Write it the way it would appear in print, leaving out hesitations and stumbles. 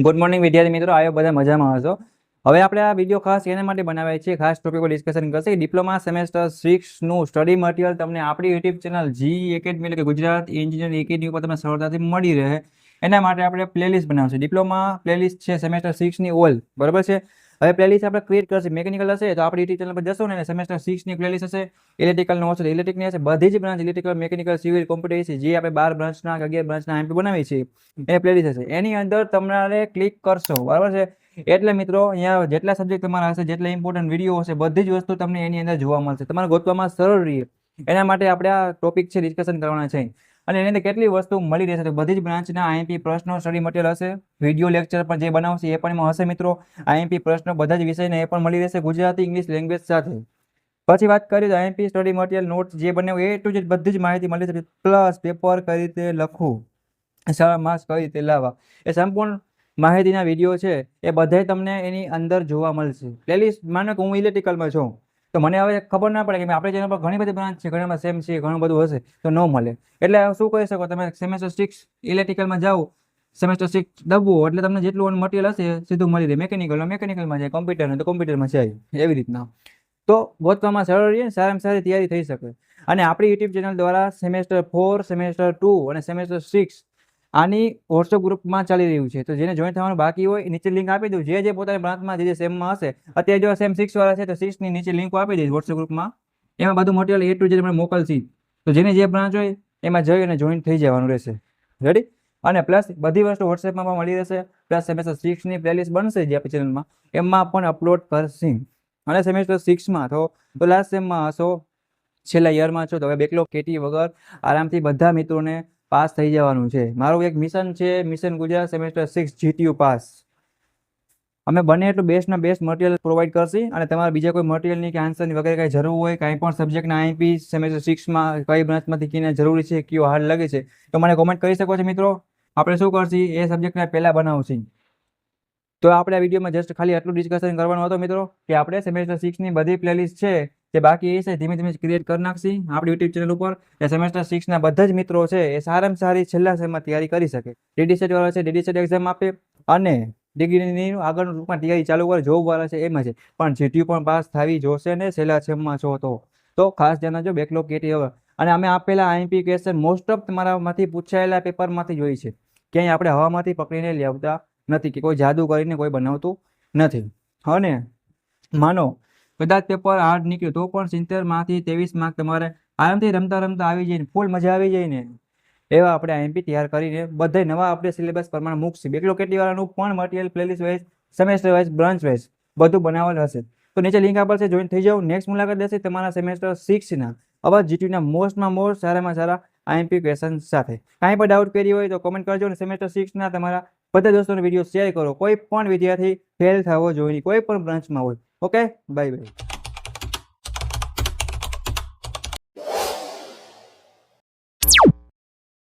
Good morning વિદ્યાર્થી મિત્રો, આવ્યો બધા મજામાં હશો। હવે આપણે આ વિડીયો ખાસ એના માટે બનાવ્યા છે, ખાસ ટોપિક પર ડિસ્કશન કરશે। ડિપ્લોમા સેમેસ્ટર 6 નું સ્ટડી મટીરિયલ તમને આપણી યુટ્યુબ ચેનલ જી એકેડમી એટલે કે ગુજરાત એન્જિનિયરિંગ એકેડમી પર તમને સરળતાથી મળી રહે, એના માટે આપણે પ્લેલિસ્ટ બનાવશે। ડિપ્લોમા પ્લેલિસ્ટ છે સેમેસ્ટર 6 ની ઓલ, બરાબર છે। હવે પ્લેલિસ્ટ આપણે ક્રિએટ કરશે, મેકેનિકલ હશે તો આપણી યુટ્યુબ ચેનલ પર જશો ને, સેમેસ્ટર 6 ની પ્લેલિસ્ટ હશે, ઇલેક્ટ્રિકલનો હશે ઇલેક્ટ્રિકની હશે, બધી જ branch electrical, mechanical, civil, computer એસી જે આપણે 12 બ્રાન્ચના 11 બ્રાન્ચના એમપી બનાવી છે એ પ્લેલિસ્ટ હશે। એની અંદર તમારે ક્લિક કરશો, બરાબર છે। એટલે મિત્રો અહીંયા જેટલા સબ્જેક્ટ તમારા હશે, જેટલા ઇમ્પોર્ટન્ટ વિડીયો હશે, બધી જ વસ્તુ તમને એની અંદર જોવા મળશે, તમારે ગોતવામાં સરળ રહે। એના માટે આપણે આ ટોપિક છે ડિસ્કશન કરવાના છે। અને એની અંદર કેટલી વસ્તુ મળી રહેશે તો બધી જ બ્રાન્ચના આઈએમપી પ્રશ્નો, સ્ટડી મટીરિયલ હશે, વિડીયો લેક્ચર પણ જે બનાવશે એ પણ એમાં હશે મિત્રો। આઈએમપી પ્રશ્નો બધા જ વિષયના એ પણ મળી રહેશે, ગુજરાતી ઇંગ્લિશ લેંગ્વેજ સાથે। પછી વાત કરીએ તો આઈએમપી સ્ટડી મટીરિયલ નોટ્સ જે બનાવ્યું એ ટુ જેડ બધી જ માહિતી મળી શકે, પ્લસ પેપર કઈ રીતે લખવું, 4 માર્ક્સ કઈ રીતે લાવવા, એ સંપૂર્ણ માહિતીના વિડીયો છે એ બધાય તમને એની અંદર જોવા મળશે। પ્લેલિસ્ટ માનો કે હું ઇલેક્ટ્રિકલમાં છું તો મને હવે ખબર ના પડે કે આપણે ચેનલ પર ઘણી બધી બ્રાન્ચ છે, ઘણીમાં સેમ છે, ઘણું બધું હશે તો ન મળે। એટલે શું કરી શકો તમે, સેમેસ્ટર 6 ઇલેક્ટ્રિકલમાં જાઓ, સેમેસ્ટર 6 દબવો એટલે તમને જેટલું મટીરિયલ હશે સીધું મળી રહે। મેકેનિકલમાં જાય, કોમ્પ્યુટર તો કોમ્પ્યુટરમાં જાય, એવી રીતના તો ગોતવામાં સરળ રહે, સારામાં સારી તૈયારી થઈ શકે। અને આપણી યુટ્યુબ ચેનલ દ્વારા સેમેસ્ટર 4, સેમેસ્ટર 2 અને સેમેસ્ટર 6 આની વોટ્સઅપ ગ્રુપમાં ચાલી રહ્યું છે, તો જેને જોઈન થવાનું બાકી હોય નીચે લિંક આપી દઉં, જે પોતાની બ્રાન્ચમાં જે સેમમાં હશે, અત્યારે જો સેમ 6 વાળા છે તો 6 ની નીચે લિંક આપી દઈશ વોટ્સઅપ ગ્રુપમાં, એમાં બધું મટીરિયલ એ ટુ જેડ મને મોકલશે, તો જેને જે બ્રાન્ચ હોય એમાં જઈ અને જોઈન થઈ જવાનું રહેશે, રેડી। અને પ્લસ બધી વસ્તુ વોટ્સએપમાં પણ મળી રહેશે, પ્લસ સેમેસ્ટર 6 ની પ્લેલિસ્ટ બનશે જે આપણી ચેનલમાં એમાં પણ અપલોડ કરશે। અને સેમેસ્ટર 6માં તો લાસ્ટ સેમમાં હશો, છેલ્લા યરમાં છો તો હવે બેકલોગ કેટી વગર આરામથી બધા મિત્રોને પાસ થઈ જવાનું છે। મારું એક મિશન છે, mission Gujarat semester 6 GTU pass. અમે બને એટલું બેસ્ટના બેસ્ટ મટીરિયલ પ્રોવાઈડ કરશી, અને તમારે બીજા કોઈ મટીરિયલની કે આન્સરની વગેરે કાંઈ જરૂર હોય, કાંઈ પણ સબ્જેક્ટના આઈપી સેમેસ્ટર 6માં કઈ બ્રાન્ચમાંથી કીને જરૂરી છે, કયો હાર્ડ લાગે છે તો મને કોમેન્ટ કરી શકો છો મિત્રો। આપણે શું કરશી એ સબ્જેક્ટને પહેલાં બનાવશી। તો આપણે આ વિડીયોમાં જસ્ટ ખાલી આટલું ડિસ્કશન કરવાનું હતું મિત્રો, કે આપણે સેમેસ્ટર 6 ની બધી પ્લેલિસ્ટ છે જે બાકી છે ધીમે ધીમે ક્રિએટ કરી નાખશી આપણી યુટ્યુબ ચેનલ ઉપર, એ સેમેસ્ટર 6 ના બધા જ મિત્રો છે એ સારામાં સારી છેલ્લા સેમમાં તૈયારી કરી શકે। ડીડીસેટ વાળા છે ડીડીસેટ એક્ઝામ આપે, અને ડિગ્રીની આગળનું ટૂંકમાં તૈયારી ચાલુ કરે, જોબ વાળા છે એમાં છે, પણ જીટીયુ પણ પાસ થવી જોશે ને છેલ્લા સેમમાં છો તો ખાસ ધ્યાન રાખજો, બેકલોગ કેટી વગર। અને અમે આપેલા આઈએમપી ક્વેશ્ચન મોસ્ટ ઓફ તમારામાંથી પૂછાયેલા પેપરમાંથી જોઈ છે, ક્યાંય આપણે હવામાંથી પકડીને લાવતા નથી, કે કોઈ જાદુ કરીને કોઈ બનાવતું નથી। અને માનો કદાચ પેપર હાર્ડ નીકળ્યું તો પણ 70માંથી 23 માર્ક તમારે આરામથી રમતા રમતા આવી જાય, ફૂલ મજા આવી જાય ને એવા આપણે આઈએમપી તૈયાર કરીને બધા નવા આપણે સિલેબસ પ્રમાણે મૂકશે। બેકલોગ કેટી વાળાનું પણ material playlist wise, semester wise, branch wise બધું બનાવેલ હશે, તો નીચે લિંક આપેલ છે, જોઈન થઈ જાઓ। નેક્સ્ટ મુલાકાત લેશે તમારા સેમેસ્ટર 6ના આવા જીટીયુના મોસ્ટમાં મોસ્ટ સારામાં સારા આઈએમપી ક્વેશ્ચન સાથે। કાંઈ પણ ડાઉટ કરી હોય તો કોમેન્ટ કરજો, અને સેમેસ્ટર 6ના તમારા બધા દોસ્તોને વિડીયો શેર કરો, કોઈ પણ વિદ્યાર્થી ફેલ થવો જોઈએ નહીં, કોઈ પણ બ્રાન્ચમાં હોય। Okay, bye bye.